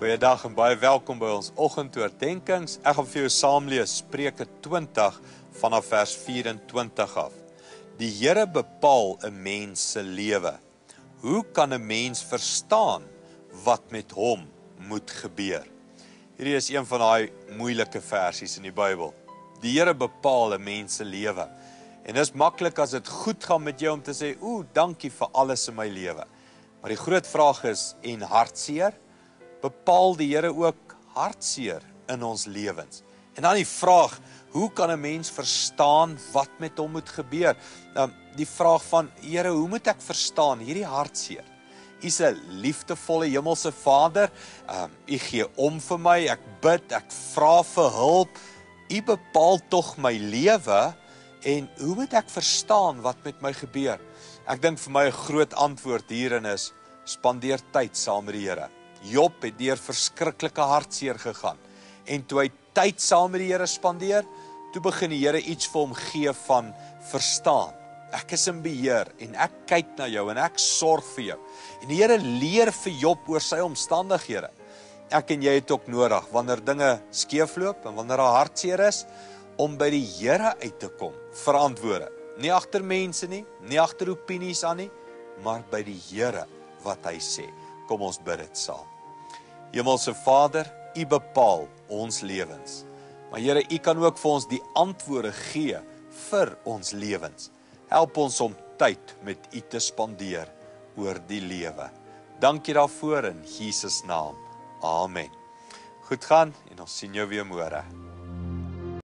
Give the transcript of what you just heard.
Goeiedag en baie welkom by ons oggendoordenkings. Ek gaan vir jou saamlees Spreuke 20 vanaf vers 24 af. Die Here bepaal 'n mens se lewe. Hoe kan 'n mens verstaan wat met hom moet gebeur? Hierdie is een van daai moeilike versies in die Bybel. Die Here bepaal 'n mens se lewe. En dis maklik as dit goed gaan met jou om te sê, dankie vir alles in my lewe. Maar die groot vraag is, en hartseer? Bepaal die Here ook hartseer in ons lewens? En dan die vraag, hoe kan 'n mens verstaan wat met hom moet gebeur? Die vraag van, Here, hoe moet ek verstaan hierdie hartseer? U is 'n liefdevolle hemelse Vader, U gee om vir my, ek bid, ek vra vir hulp, U bepaal tog my lewe, en hoe moet ek verstaan wat met my gebeur? Ek dink vir my 'n groot antwoord hierin is, spandeer tyd saam met die Here. Job het deur verskriklike hartseer gegaan, en toe hy tyd saam met die Here spandeer, toe begin die Here iets vir hom gee van verstaan. Ek is in beheer, en ek kyk na jou, en ek sorg vir jou. En die Here leer vir Job oor sy omstandighede. Ek en jy het ook nodig, wanneer dinge skeefloop, en wanneer daar hartseer is, om by die Here uit te kom, verantwoorde. Nie agter mense nie, nie agter opinies aan nie, maar by die Here wat hy sê. Kom ons bid dit saam. Hemelse Vader, U bepaal ons lewens. Maar Here, U kan ook vir ons die antwoorde gee vir ons lewens. Help ons om tyd met U te spandeer oor die lewe. Dankie daarvoor in Jesus naam. Amen. Goed gaan en ons sien jou weer môre.